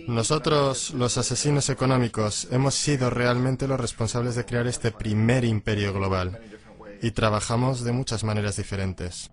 Nosotros, los asesinos económicos, hemos sido realmente los responsables de crear este primer imperio global. Y trabajamos de muchas maneras diferentes.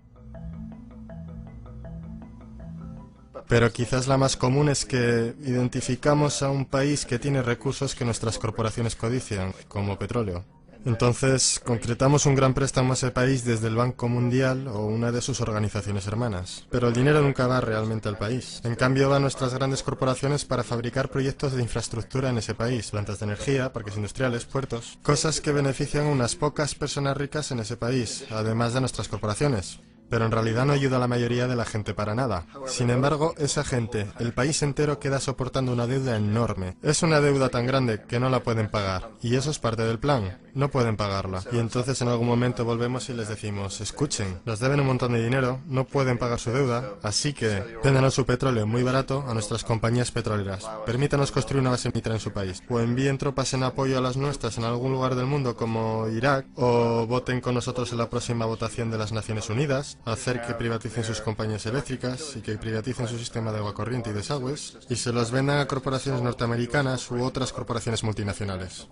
Pero quizás la más común es que identificamos a un país que tiene recursos que nuestras corporaciones codician, como petróleo. Entonces, concretamos un gran préstamo a ese país desde el Banco Mundial o una de sus organizaciones hermanas. Pero el dinero nunca va realmente al país. En cambio, van nuestras grandes corporaciones para fabricar proyectos de infraestructura en ese país, plantas de energía, parques industriales, puertos, cosas que benefician a unas pocas personas ricas en ese país, además de nuestras corporaciones. Pero en realidad no ayuda a la mayoría de la gente para nada. Sin embargo, esa gente, el país entero, queda soportando una deuda enorme. Es una deuda tan grande que no la pueden pagar. Y eso es parte del plan. No pueden pagarla. Y entonces en algún momento volvemos y les decimos, escuchen, nos deben un montón de dinero, no pueden pagar su deuda, así que véndanos su petróleo muy barato a nuestras compañías petroleras. Permítanos construir una base militar en su país. O envíen tropas en apoyo a las nuestras en algún lugar del mundo como Irak, o voten con nosotros en la próxima votación de las Naciones Unidas, hacer que privaticen sus compañías eléctricas y que privaticen su sistema de agua corriente y desagües, y se los vendan a corporaciones norteamericanas u otras corporaciones multinacionales.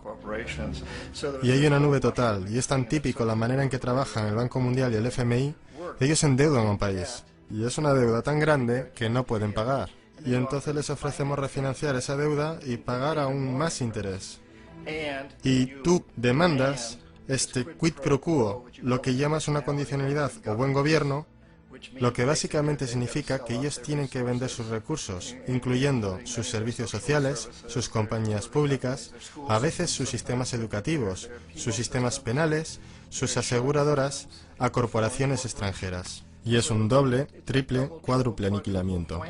Y hay una nube total, y es tan típico la manera en que trabajan el Banco Mundial y el FMI, ellos endeudan a un país, y es una deuda tan grande que no pueden pagar. Y entonces les ofrecemos refinanciar esa deuda y pagar aún más interés. Y tú demandas este quid pro quo, lo que llamas una condicionalidad o buen gobierno, lo que básicamente significa que ellos tienen que vender sus recursos, incluyendo sus servicios sociales, sus compañías públicas, a veces sus sistemas educativos, sus sistemas penales, sus aseguradoras, a corporaciones extranjeras. Y es un doble, triple, cuádruple aniquilamiento.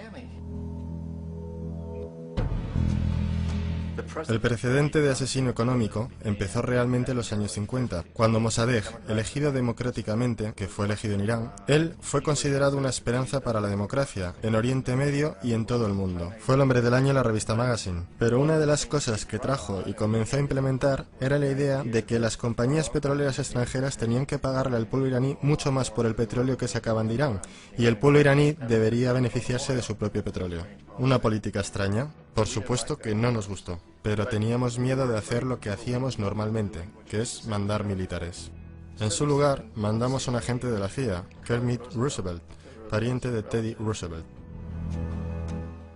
El precedente de asesino económico empezó realmente en los años 50, cuando Mossadegh, elegido democráticamente, que fue elegido en Irán, él fue considerado una esperanza para la democracia, en Oriente Medio y en todo el mundo. Fue el hombre del año en la revista Magazine. Pero una de las cosas que trajo y comenzó a implementar era la idea de que las compañías petroleras extranjeras tenían que pagarle al pueblo iraní mucho más por el petróleo que sacaban de Irán, y el pueblo iraní debería beneficiarse de su propio petróleo. Una política extraña, por supuesto que no nos gustó, pero teníamos miedo de hacer lo que hacíamos normalmente, que es mandar militares. En su lugar, mandamos a un agente de la CIA, Kermit Roosevelt, pariente de Teddy Roosevelt.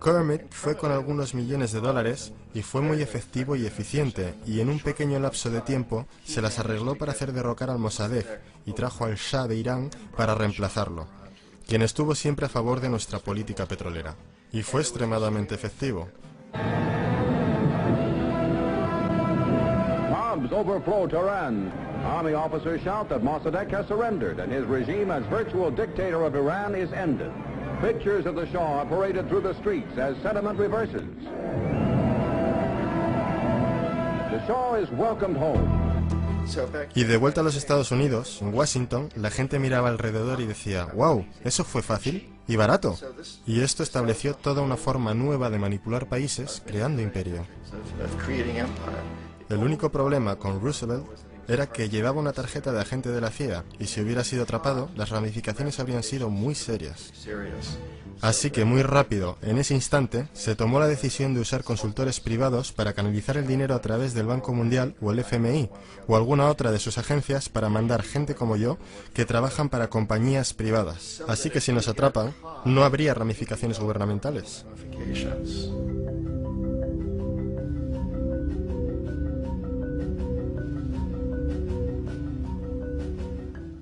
Kermit fue con algunos millones de dólares y fue muy efectivo y eficiente, y en un pequeño lapso de tiempo se las arregló para hacer derrocar al Mossadegh y trajo al Shah de Irán para reemplazarlo, quien estuvo siempre a favor de nuestra política petrolera. Y fue extremadamente efectivo. Bombs overflow Tehran. Army officers shout that Mossadegh has surrendered and his regime as virtual dictator of Iran is ended. Pictures of the Shah are paraded through the streets as sentiment reverses. The Shah is welcomed home. Y de vuelta a los Estados Unidos, en Washington, la gente miraba alrededor y decía, wow, ¿eso fue fácil? Y barato. Y esto estableció toda una forma nueva de manipular países, creando imperio. El único problema con Roosevelt era que llevaba una tarjeta de agente de la CIA, y si hubiera sido atrapado, las ramificaciones habrían sido muy serias. Así que muy rápido, en ese instante, se tomó la decisión de usar consultores privados para canalizar el dinero a través del Banco Mundial o el FMI, o alguna otra de sus agencias para mandar gente como yo que trabajan para compañías privadas. Así que si nos atrapan, no habría ramificaciones gubernamentales.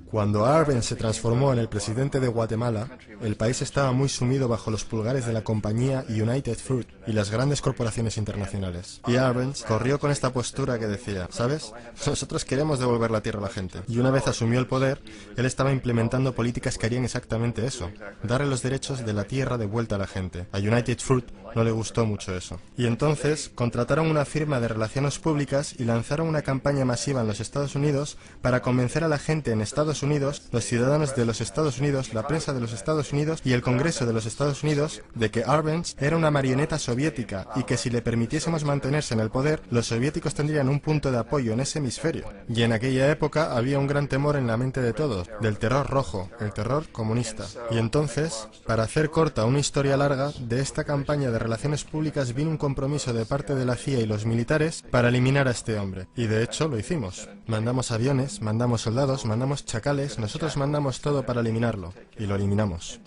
Cuando Arbenz se transformó en el presidente de Guatemala, el país estaba muy sumido bajo los pulgares de la compañía United Fruit y las grandes corporaciones internacionales. Y Arbenz corrió con esta postura que decía, ¿sabes? Nosotros queremos devolver la tierra a la gente. Y una vez asumió el poder, él estaba implementando políticas que harían exactamente eso, darle los derechos de la tierra de vuelta a la gente. A United Fruit no le gustó mucho eso. Y entonces contrataron una firma de relaciones públicas y lanzaron una campaña masiva en los Estados Unidos para convencer a la gente en Estados Unidos, los ciudadanos de los Estados Unidos, la prensa de los Estados Estados Unidos y el Congreso de los Estados Unidos de que Arbenz era una marioneta soviética y que si le permitiésemos mantenerse en el poder, los soviéticos tendrían un punto de apoyo en ese hemisferio. Y en aquella época había un gran temor en la mente de todos, del terror rojo, el terror comunista. Y entonces, para hacer corta una historia larga, de esta campaña de relaciones públicas vino un compromiso de parte de la CIA y los militares para eliminar a este hombre. Y de hecho lo hicimos. Mandamos aviones, mandamos soldados, mandamos chacales, nosotros mandamos todo para eliminarlo. Y lo eliminamos.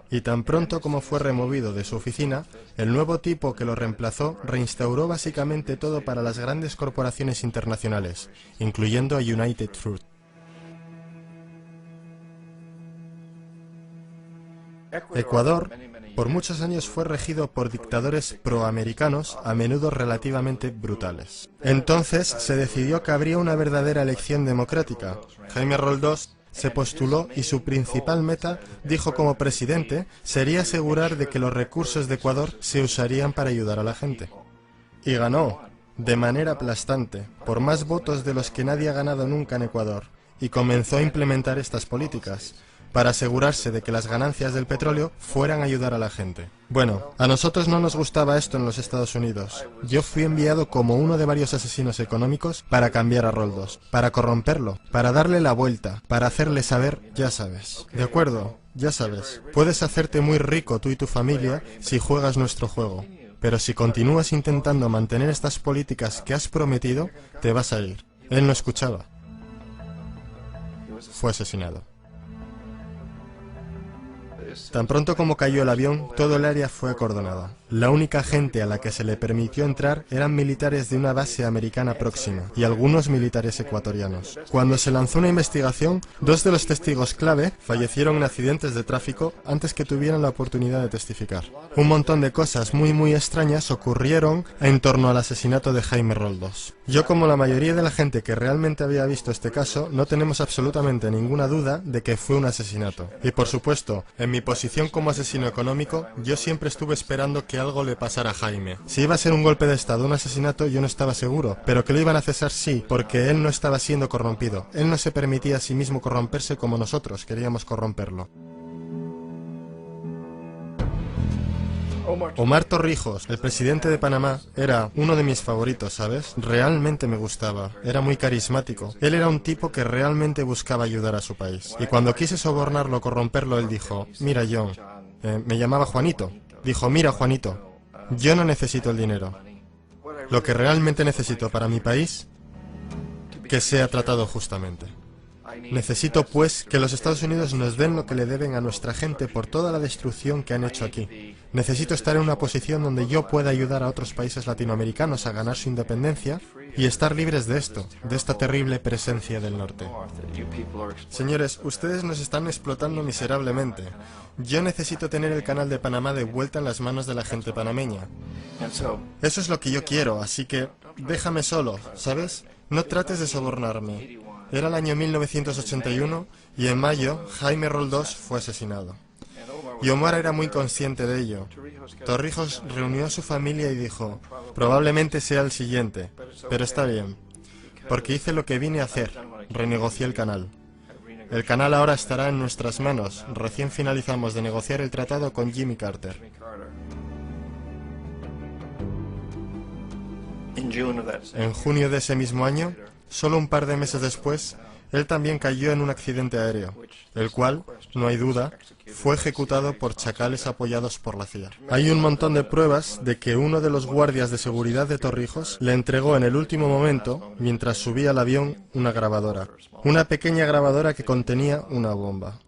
Y tan pronto como fue removido de su oficina, el nuevo tipo que lo reemplazó reinstauró básicamente todo para las grandes corporaciones internacionales, incluyendo a United Fruit. Ecuador, por muchos años fue regido por dictadores proamericanos, a menudo relativamente brutales. Entonces se decidió que habría una verdadera elección democrática. Jaime Roldós se postuló y su principal meta, dijo como presidente, sería asegurar de que los recursos de Ecuador se usarían para ayudar a la gente. Y ganó, de manera aplastante, por más votos de los que nadie ha ganado nunca en Ecuador, y comenzó a implementar estas políticas, para asegurarse de que las ganancias del petróleo fueran a ayudar a la gente. Bueno, a nosotros no nos gustaba esto en los Estados Unidos. Yo fui enviado como uno de varios asesinos económicos para cambiar a Roldós, para corromperlo, para darle la vuelta, para hacerle saber, ya sabes. ¿De acuerdo? Ya sabes. Puedes hacerte muy rico tú y tu familia si juegas nuestro juego. Pero si continúas intentando mantener estas políticas que has prometido, te vas a ir. Él no escuchaba. Fue asesinado. Tan pronto como cayó el avión, todo el área fue acordonada. La única gente a la que se le permitió entrar eran militares de una base americana próxima y algunos militares ecuatorianos. Cuando se lanzó una investigación, 2 de los testigos clave fallecieron en accidentes de tráfico antes que tuvieran la oportunidad de testificar. Un montón de cosas muy extrañas ocurrieron en torno al asesinato de Jaime Roldós. Yo, como la mayoría de la gente que realmente había visto este caso, no tenemos absolutamente ninguna duda de que fue un asesinato. Y por supuesto, en mi posición como asesino económico, yo siempre estuve esperando que algo le pasara a Jaime. Si iba a ser un golpe de estado, un asesinato, yo no estaba seguro, pero que lo iban a cesar sí, porque él no estaba siendo corrompido. Él no se permitía a sí mismo corromperse como nosotros queríamos corromperlo. Omar Torrijos, el presidente de Panamá, era uno de mis favoritos, ¿sabes? Realmente me gustaba, era muy carismático. Él era un tipo que realmente buscaba ayudar a su país. Y cuando quise sobornarlo, corromperlo, él dijo, mira John, me llamaba Juanito. Dijo, mira Juanito, yo no necesito el dinero. Lo que realmente necesito para mi país, que sea tratado justamente. Necesito, pues, que los Estados Unidos nos den lo que le deben a nuestra gente por toda la destrucción que han hecho aquí. Necesito estar en una posición donde yo pueda ayudar a otros países latinoamericanos a ganar su independencia y estar libres de esto, de esta terrible presencia del norte. Señores, ustedes nos están explotando miserablemente. Yo necesito tener el canal de Panamá de vuelta en las manos de la gente panameña. Eso es lo que yo quiero, así que déjame solo, ¿sabes? No trates de sobornarme. Era el año 1981 y en mayo Jaime Roldós fue asesinado. Y Omar era muy consciente de ello. Torrijos reunió a su familia y dijo, probablemente sea el siguiente, pero está bien, porque hice lo que vine a hacer, renegocié el canal. El canal ahora estará en nuestras manos, recién finalizamos de negociar el tratado con Jimmy Carter. En junio de ese mismo año, solo un par de meses después, él también cayó en un accidente aéreo, el cual, no hay duda, fue ejecutado por chacales apoyados por la CIA. Hay un montón de pruebas de que uno de los guardias de seguridad de Torrijos le entregó en el último momento, mientras subía al avión, una grabadora. Una pequeña grabadora que contenía una bomba.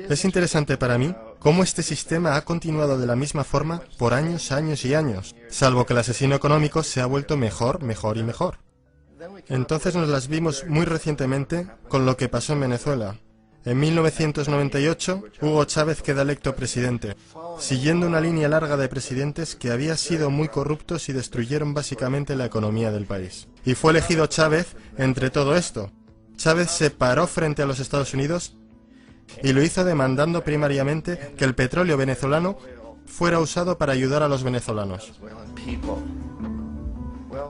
Es interesante para mí cómo este sistema ha continuado de la misma forma por años y años, salvo que el asesino económico se ha vuelto mejor y mejor. Entonces nos las vimos muy recientemente con lo que pasó en Venezuela. En 1998, Hugo Chávez queda electo presidente, siguiendo una línea larga de presidentes que había sido muy corruptos y destruyeron básicamente la economía del país. Y fue elegido Chávez entre todo esto. Chávez se paró frente a los Estados Unidos y lo hizo demandando primariamente que el petróleo venezolano fuera usado para ayudar a los venezolanos.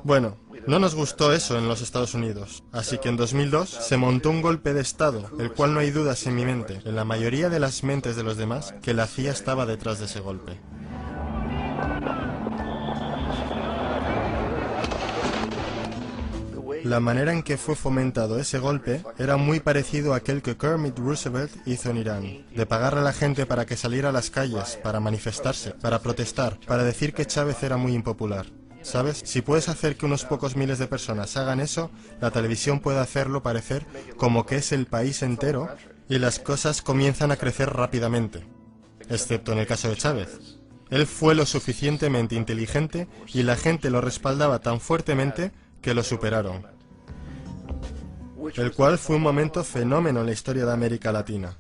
Bueno, No nos gustó eso en los Estados Unidos, así que en 2002 se montó un golpe de Estado, el cual no hay dudas en mi mente, en la mayoría de las mentes de los demás, que la CIA estaba detrás de ese golpe. La manera en que fue fomentado ese golpe era muy parecido a aquel que Kermit Roosevelt hizo en Irán, de pagarle a la gente para que saliera a las calles, para manifestarse, para protestar, para decir que Chávez era muy impopular. ¿Sabes? Si puedes hacer que unos pocos miles de personas hagan eso, la televisión puede hacerlo parecer como que es el país entero y las cosas comienzan a crecer rápidamente, excepto en el caso de Chávez. Él fue lo suficientemente inteligente y la gente lo respaldaba tan fuertemente que lo superaron. El cual fue un momento fenómeno en la historia de América Latina.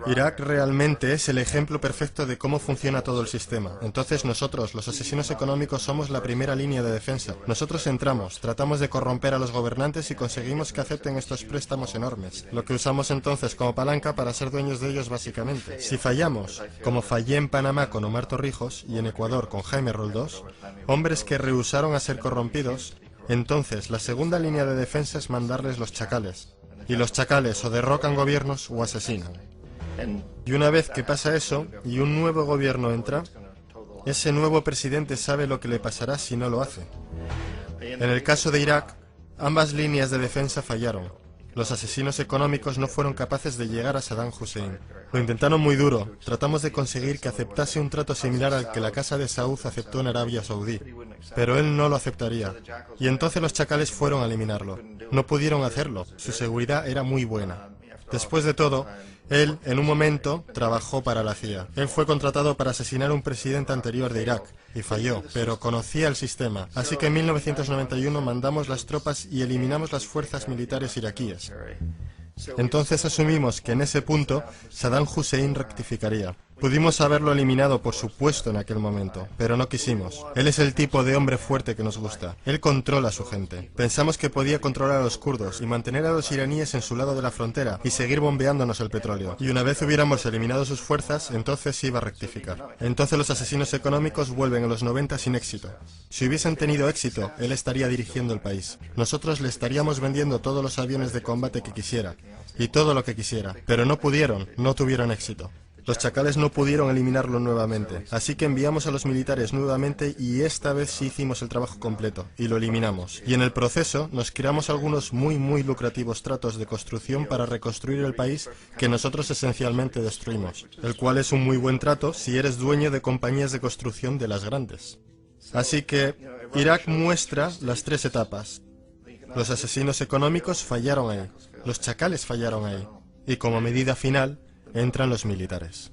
Irak realmente es el ejemplo perfecto de cómo funciona todo el sistema. Entonces nosotros, los asesinos económicos, somos la primera línea de defensa. Nosotros entramos, tratamos de corromper a los gobernantes y conseguimos que acepten estos préstamos enormes, lo que usamos entonces como palanca para ser dueños de ellos básicamente. Si fallamos, como fallé en Panamá con Omar Torrijos y en Ecuador con Jaime Roldós, hombres que rehusaron a ser corrompidos, entonces la segunda línea de defensa es mandarles los chacales. Y los chacales o derrocan gobiernos o asesinan. Y una vez que pasa eso, y un nuevo gobierno entra, ese nuevo presidente sabe lo que le pasará si no lo hace. En el caso de Irak, ambas líneas de defensa fallaron. Los asesinos económicos no fueron capaces de llegar a Saddam Hussein. Lo intentaron muy duro. Tratamos de conseguir que aceptase un trato similar al que la Casa de Saud aceptó en Arabia Saudí. Pero él no lo aceptaría. Y entonces los chacales fueron a eliminarlo. No pudieron hacerlo. Su seguridad era muy buena. Después de todo, él, en un momento, trabajó para la CIA. Él fue contratado para asesinar a un presidente anterior de Irak, y falló, pero conocía el sistema. Así que en 1991 mandamos las tropas y eliminamos las fuerzas militares iraquíes. Entonces asumimos que en ese punto Saddam Hussein rectificaría. Pudimos haberlo eliminado, por supuesto, en aquel momento, pero no quisimos. Él es el tipo de hombre fuerte que nos gusta. Él controla a su gente. Pensamos que podía controlar a los kurdos y mantener a los iraníes en su lado de la frontera y seguir bombeándonos el petróleo. Y una vez hubiéramos eliminado sus fuerzas, entonces iba a rectificar. Entonces los asesinos económicos vuelven a los 90 sin éxito. Si hubiesen tenido éxito, él estaría dirigiendo el país. Nosotros le estaríamos vendiendo todos los aviones de combate que quisiera y todo lo que quisiera, pero no pudieron, no tuvieron éxito. Los chacales no pudieron eliminarlo nuevamente, así que enviamos a los militares nuevamente y esta vez sí hicimos el trabajo completo, y lo eliminamos. Y en el proceso nos creamos algunos muy lucrativos tratos de construcción para reconstruir el país que nosotros esencialmente destruimos, el cual es un muy buen trato si eres dueño de compañías de construcción de las grandes. Así que Irak muestra las tres etapas. Los asesinos económicos fallaron ahí, los chacales fallaron ahí, y como medida final, entran los militares.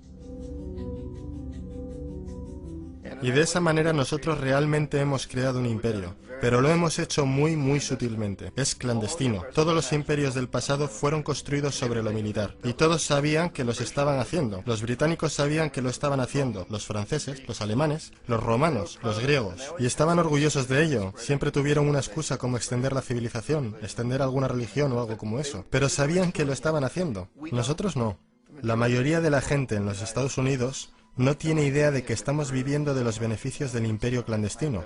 Y de esa manera nosotros realmente hemos creado un imperio, pero lo hemos hecho muy sutilmente. Es clandestino. Todos los imperios del pasado fueron construidos sobre lo militar, y todos sabían que los estaban haciendo. Los británicos sabían que lo estaban haciendo, los franceses, los alemanes, los romanos, los griegos, y estaban orgullosos de ello. Siempre tuvieron una excusa como extender la civilización, extender alguna religión o algo como eso, pero sabían que lo estaban haciendo. Nosotros no. La mayoría de la gente en los Estados Unidos no tiene idea de que estamos viviendo de los beneficios del imperio clandestino,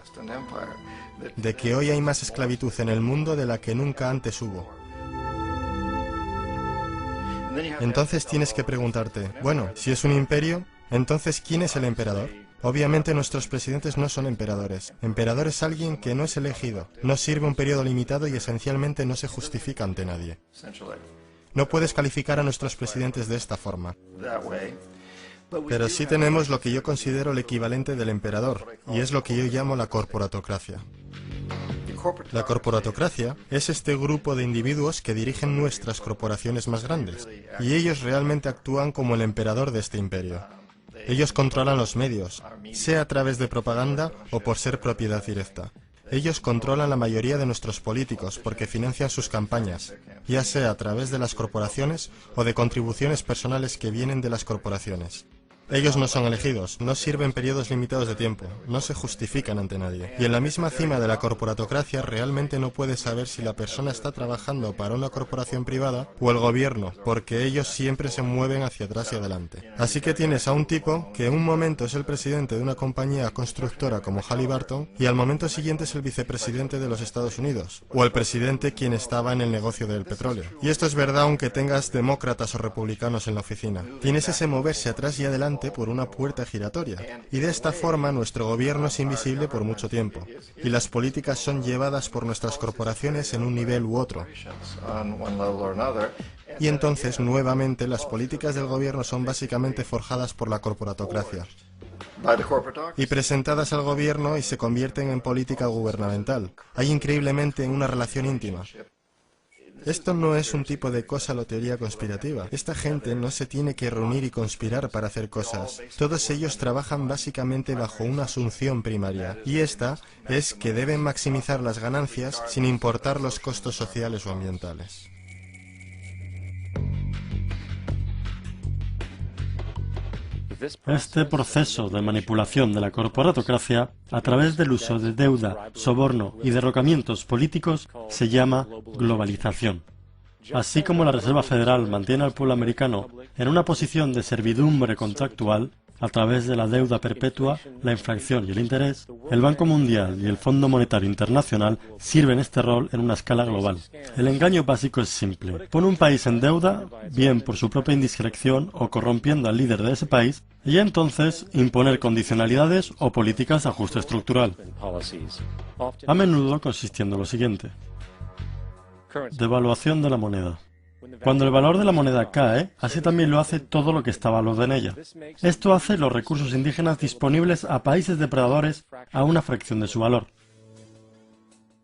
de que hoy hay más esclavitud en el mundo de la que nunca antes hubo. Entonces tienes que preguntarte, bueno, si es un imperio, entonces ¿quién es el emperador? Obviamente nuestros presidentes no son emperadores. Emperador es alguien que no es elegido, no sirve un periodo limitado y esencialmente no se justifica ante nadie. No puedes calificar a nuestros presidentes de esta forma. Pero sí tenemos lo que yo considero el equivalente del emperador, y es lo que yo llamo la corporatocracia. La corporatocracia es este grupo de individuos que dirigen nuestras corporaciones más grandes, y ellos realmente actúan como el emperador de este imperio. Ellos controlan los medios, sea a través de propaganda o por ser propiedad directa. Ellos controlan la mayoría de nuestros políticos porque financian sus campañas, ya sea a través de las corporaciones o de contribuciones personales que vienen de las corporaciones. Ellos no son elegidos, no sirven periodos limitados de tiempo, no se justifican ante nadie. Y en la misma cima de la corporatocracia realmente no puedes saber si la persona está trabajando para una corporación privada o el gobierno, porque ellos siempre se mueven hacia atrás y adelante. Así que tienes a un tipo que en un momento es el presidente de una compañía constructora como Halliburton y al momento siguiente es el vicepresidente de los Estados Unidos, o el presidente quien estaba en el negocio del petróleo. Y esto es verdad aunque tengas demócratas o republicanos en la oficina. Tienes ese moverse atrás y adelante por una puerta giratoria. Y de esta forma nuestro gobierno es invisible por mucho tiempo. Y las políticas son llevadas por nuestras corporaciones en un nivel u otro. Y entonces, nuevamente, las políticas del gobierno son básicamente forjadas por la corporatocracia y presentadas al gobierno y se convierten en política gubernamental. Hay increíblemente una relación íntima. Esto no es un tipo de cosa o teoría conspirativa. Esta gente no se tiene que reunir y conspirar para hacer cosas. Todos ellos trabajan básicamente bajo una asunción primaria, y esta es que deben maximizar las ganancias sin importar los costos sociales o ambientales. Este proceso de manipulación de la corporatocracia a través del uso de deuda, soborno y derrocamientos políticos se llama globalización. Así como la Reserva Federal mantiene al pueblo americano en una posición de servidumbre contractual a través de la deuda perpetua, la inflación y el interés, el Banco Mundial y el Fondo Monetario Internacional sirven este rol en una escala global. El engaño básico es simple. Pone un país en deuda, bien por su propia indiscreción o corrompiendo al líder de ese país, y entonces imponer condicionalidades o políticas de ajuste estructural. A menudo consistiendo en lo siguiente: devaluación de la moneda. Cuando el valor de la moneda cae, así también lo hace todo lo que está valuado en ella. Esto hace los recursos indígenas disponibles a países depredadores a una fracción de su valor.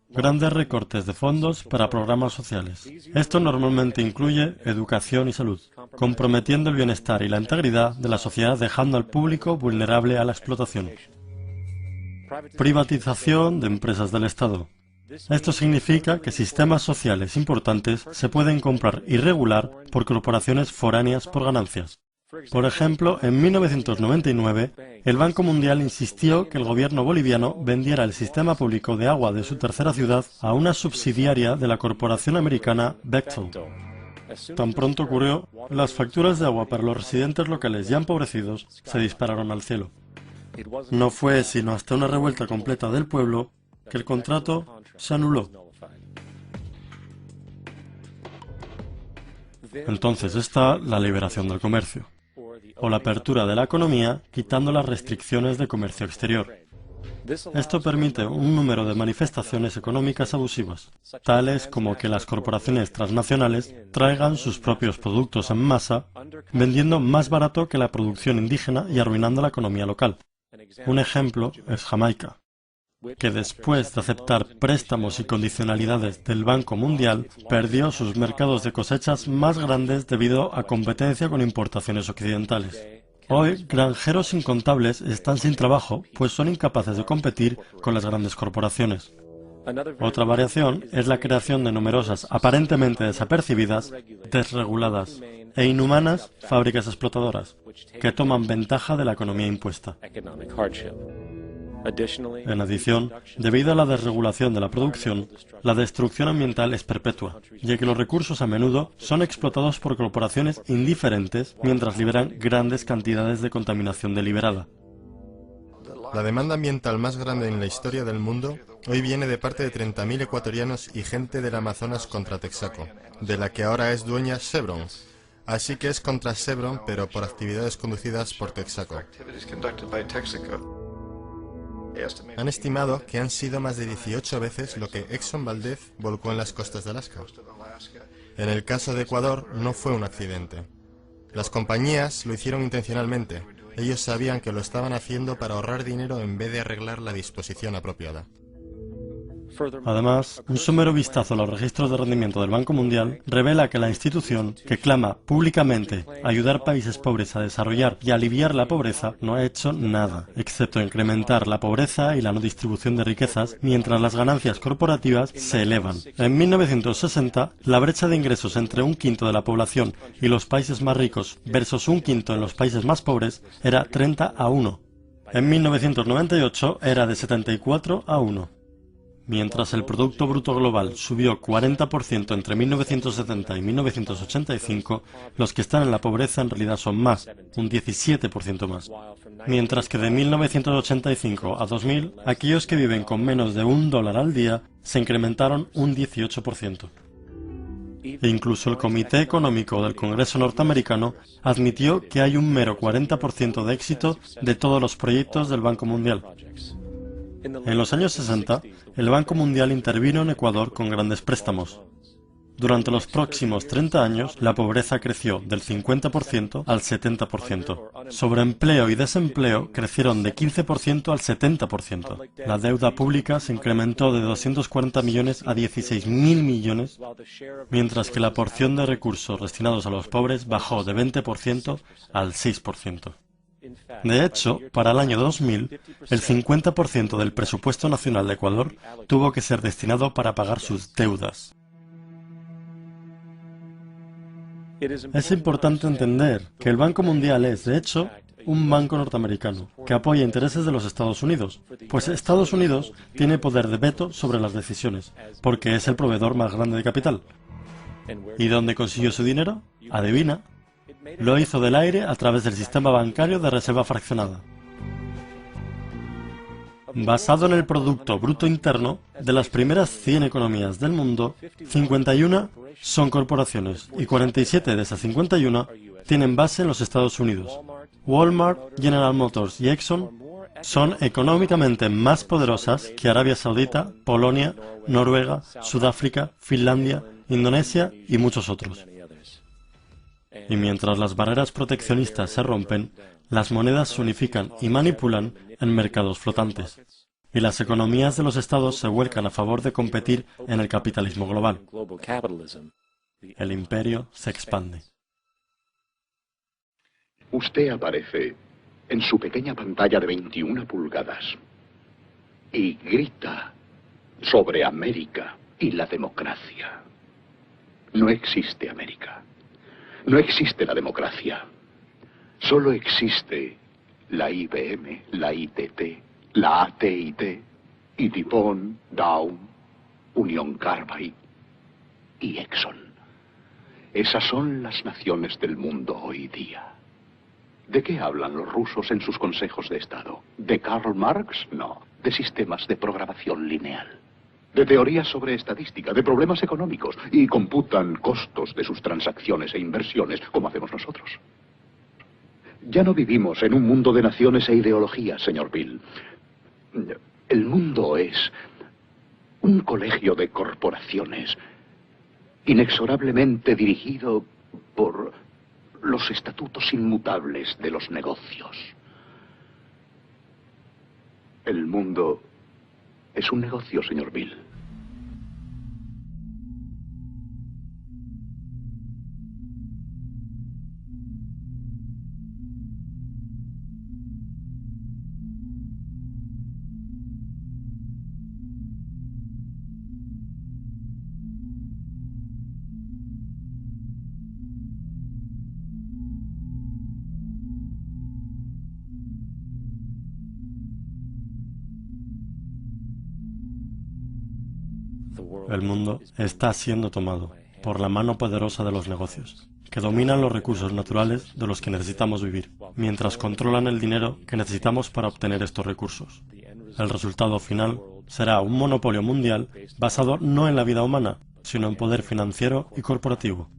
Grandes recortes de fondos para programas sociales. Esto normalmente incluye educación y salud, comprometiendo el bienestar y la integridad de la sociedad, dejando al público vulnerable a la explotación. Privatización de empresas del Estado. Esto significa que sistemas sociales importantes se pueden comprar y regular por corporaciones foráneas por ganancias. Por ejemplo, en 1999, el Banco Mundial insistió que el gobierno boliviano vendiera el sistema público de agua de su tercera ciudad a una subsidiaria de la corporación americana Bechtel. Tan pronto ocurrió, las facturas de agua para los residentes locales ya empobrecidos se dispararon al cielo. No fue sino hasta una revuelta completa del pueblo que el contrato se anuló. Entonces está la liberación del comercio, o la apertura de la economía quitando las restricciones de comercio exterior. Esto permite un número de manifestaciones económicas abusivas, tales como que las corporaciones transnacionales traigan sus propios productos en masa, vendiendo más barato que la producción indígena y arruinando la economía local. Un ejemplo es Jamaica, que después de aceptar préstamos y condicionalidades del Banco Mundial, perdió sus mercados de cosechas más grandes debido a competencia con importaciones occidentales. Hoy, granjeros incontables están sin trabajo, pues son incapaces de competir con las grandes corporaciones. Otra variación es la creación de numerosas, aparentemente desapercibidas, desreguladas e inhumanas fábricas explotadoras, que toman ventaja de la economía impuesta. En adición, debido a la desregulación de la producción, la destrucción ambiental es perpetua, ya que los recursos a menudo son explotados por corporaciones indiferentes mientras liberan grandes cantidades de contaminación deliberada. La demanda ambiental más grande en la historia del mundo hoy viene de parte de 30.000 ecuatorianos y gente del Amazonas contra Texaco, de la que ahora es dueña Chevron. Así que es contra Chevron, pero por actividades conducidas por Texaco. Han estimado que han sido más de 18 veces lo que Exxon Valdez volcó en las costas de Alaska. En el caso de Ecuador no fue un accidente. Las compañías lo hicieron intencionalmente. Ellos sabían que lo estaban haciendo para ahorrar dinero en vez de arreglar la disposición apropiada. Además, un somero vistazo a los registros de rendimiento del Banco Mundial revela que la institución, que clama públicamente ayudar países pobres a desarrollar y aliviar la pobreza, no ha hecho nada, excepto incrementar la pobreza y la no distribución de riquezas, mientras las ganancias corporativas se elevan. En 1960, la brecha de ingresos entre un quinto de la población y los países más ricos versus un quinto en los países más pobres era 30-1. En 1998 era de 74-1. Mientras el Producto Bruto Global subió 40% entre 1970 y 1985, los que están en la pobreza en realidad son más, un 17% más. Mientras que de 1985 a 2000, aquellos que viven con menos de $1 al día se incrementaron un 18%. E incluso el Comité Económico del Congreso norteamericano admitió que hay un mero 40% de éxito de todos los proyectos del Banco Mundial. En los años 60, el Banco Mundial intervino en Ecuador con grandes préstamos. Durante los próximos 30 años, la pobreza creció del 50% al 70%. Sobreempleo y desempleo crecieron de 15% al 70%. La deuda pública se incrementó de 240 millones a 16.000 millones, mientras que la porción de recursos destinados a los pobres bajó de 20% al 6%. De hecho, para el año 2000, el 50% del presupuesto nacional de Ecuador tuvo que ser destinado para pagar sus deudas. Es importante entender que el Banco Mundial es, de hecho, un banco norteamericano que apoya intereses de los Estados Unidos, pues Estados Unidos tiene poder de veto sobre las decisiones, porque es el proveedor más grande de capital. ¿Y dónde consiguió su dinero? Adivina. Lo hizo del aire a través del sistema bancario de reserva fraccionada. Basado en el Producto Bruto Interno, de las primeras 100 economías del mundo, 51 son corporaciones y 47 de esas 51 tienen base en los Estados Unidos. Walmart, General Motors y Exxon son económicamente más poderosas que Arabia Saudita, Polonia, Noruega, Sudáfrica, Finlandia, Indonesia y muchos otros. Y mientras las barreras proteccionistas se rompen, las monedas se unifican y manipulan en mercados flotantes. Y las economías de los estados se vuelcan a favor de competir en el capitalismo global. El imperio se expande. Usted aparece en su pequeña pantalla de 21 pulgadas y grita sobre América y la democracia. No existe América. No existe la democracia. Solo existe la IBM, la ITT, la AT&T, y DuPont, Dow, Union Carbide y Exxon. Esas son las naciones del mundo hoy día. ¿De qué hablan los rusos en sus consejos de Estado? ¿De Karl Marx? No. De sistemas de programación lineal. De teorías sobre estadística, de problemas económicos, y computan costos de sus transacciones e inversiones, como hacemos nosotros. Ya no vivimos en un mundo de naciones e ideologías, señor Bill. El mundo es un colegio de corporaciones, inexorablemente dirigido por los estatutos inmutables de los negocios. El mundo es un negocio, señor Bill. El mundo está siendo tomado por la mano poderosa de los negocios, que dominan los recursos naturales de los que necesitamos vivir, mientras controlan el dinero que necesitamos para obtener estos recursos. El resultado final será un monopolio mundial basado no en la vida humana, sino en poder financiero y corporativo.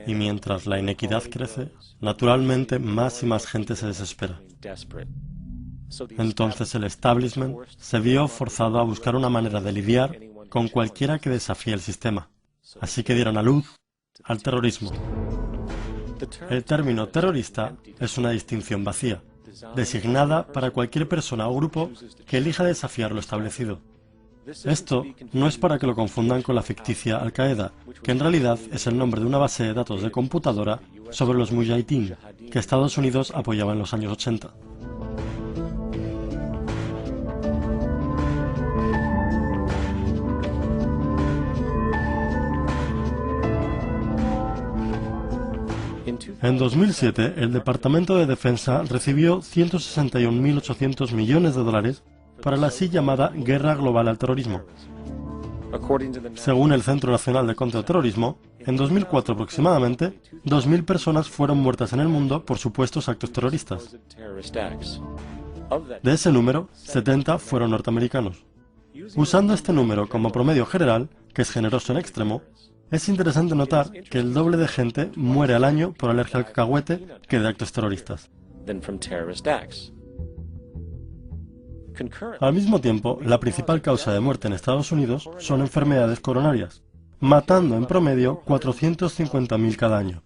Y mientras la inequidad crece, naturalmente más y más gente se desespera. Entonces el establishment se vio forzado a buscar una manera de lidiar con cualquiera que desafíe el sistema. Así que dieron a luz al terrorismo. El término terrorista es una distinción vacía, designada para cualquier persona o grupo que elija desafiar lo establecido. Esto no es para que lo confundan con la ficticia Al-Qaeda, que en realidad es el nombre de una base de datos de computadora sobre los Mujahideen, que Estados Unidos apoyaba en los años 80. En 2007, el Departamento de Defensa recibió 161.800 millones de dólares para la así llamada Guerra Global al Terrorismo. Según el Centro Nacional de Contraterrorismo, en 2004 aproximadamente, 2.000 personas fueron muertas en el mundo por supuestos actos terroristas. De ese número, 70 fueron norteamericanos. Usando este número como promedio general, que es generoso en extremo, es interesante notar que el doble de gente muere al año por alergia al cacahuete que de actos terroristas. Al mismo tiempo, la principal causa de muerte en Estados Unidos son enfermedades coronarias, matando en promedio 450.000 cada año.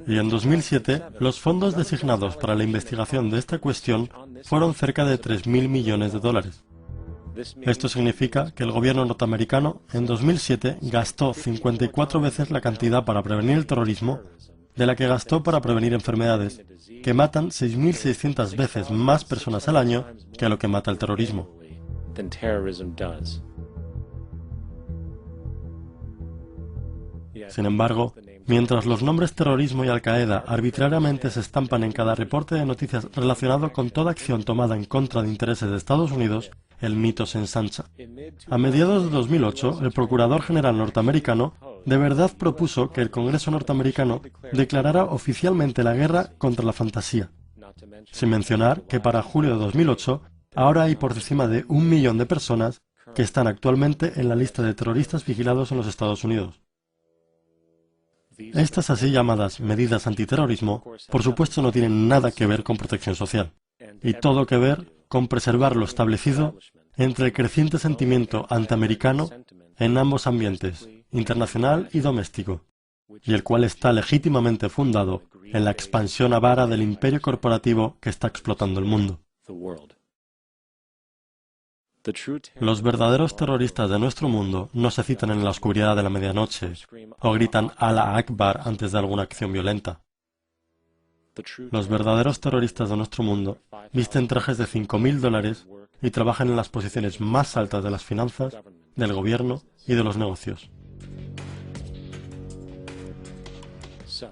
Y en 2007, los fondos designados para la investigación de esta cuestión fueron cerca de 3.000 millones de dólares. Esto significa que el gobierno norteamericano en 2007 gastó 54 veces la cantidad para prevenir el terrorismo de la que gastó para prevenir enfermedades, que matan 6.600 veces más personas al año que a lo que mata el terrorismo. Sin embargo, mientras los nombres terrorismo y Al-Qaeda arbitrariamente se estampan en cada reporte de noticias relacionado con toda acción tomada en contra de intereses de Estados Unidos, el mito se ensancha. A mediados de 2008, el Procurador General norteamericano de verdad propuso que el Congreso norteamericano declarara oficialmente la guerra contra la fantasía, sin mencionar que para julio de 2008 ahora hay por encima de 1 millón de personas que están actualmente en la lista de terroristas vigilados en los Estados Unidos. Estas así llamadas medidas antiterrorismo, por supuesto, no tienen nada que ver con protección social, y todo que ver con preservar lo establecido entre el creciente sentimiento antiamericano en ambos ambientes, internacional y doméstico, y el cual está legítimamente fundado en la expansión avara del imperio corporativo que está explotando el mundo. Los verdaderos terroristas de nuestro mundo no se citan en la oscuridad de la medianoche o gritan Allah Akbar antes de alguna acción violenta. Los verdaderos terroristas de nuestro mundo visten trajes de $5.000 y trabajan en las posiciones más altas de las finanzas, del gobierno y de los negocios.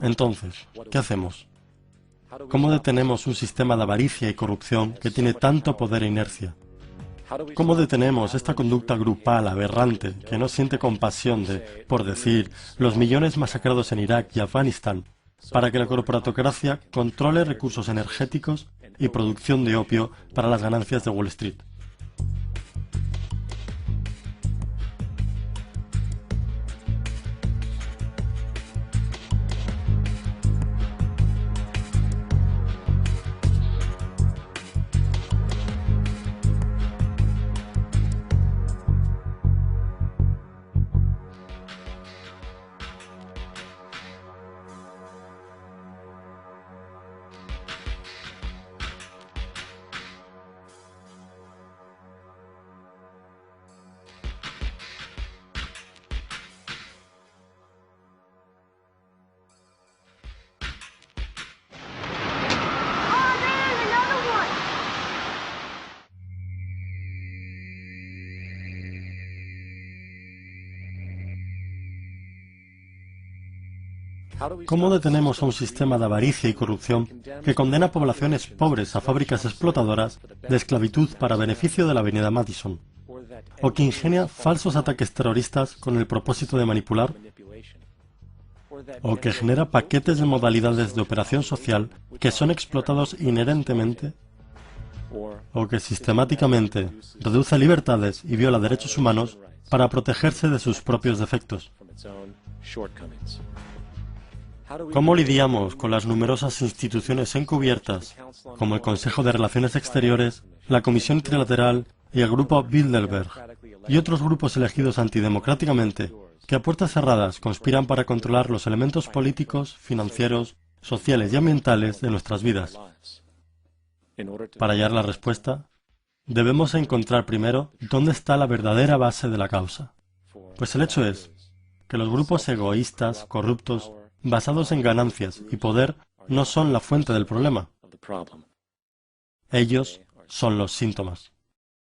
Entonces, ¿qué hacemos? ¿Cómo detenemos un sistema de avaricia y corrupción que tiene tanto poder e inercia? ¿Cómo detenemos esta conducta grupal aberrante que no siente compasión de, por decir, los millones masacrados en Irak y Afganistán, para que la corporatocracia controle recursos energéticos y producción de opio para las ganancias de Wall Street? ¿Cómo detenemos a un sistema de avaricia y corrupción que condena a poblaciones pobres a fábricas explotadoras de esclavitud para beneficio de la avenida Madison? ¿O que ingenia falsos ataques terroristas con el propósito de manipular? ¿O que genera paquetes de modalidades de operación social que son explotados inherentemente? ¿O que sistemáticamente reduce libertades y viola derechos humanos para protegerse de sus propios defectos? ¿Cómo lidiamos con las numerosas instituciones encubiertas, como el Consejo de Relaciones Exteriores, la Comisión Trilateral y el Grupo Bilderberg, y otros grupos elegidos antidemocráticamente, que a puertas cerradas conspiran para controlar los elementos políticos, financieros, sociales y ambientales de nuestras vidas? Para hallar la respuesta, Debemos encontrar primero dónde está la verdadera base de la causa. Pues el hecho es que los grupos egoístas, corruptos, basados en ganancias y poder, no son la fuente del problema. Ellos son los síntomas.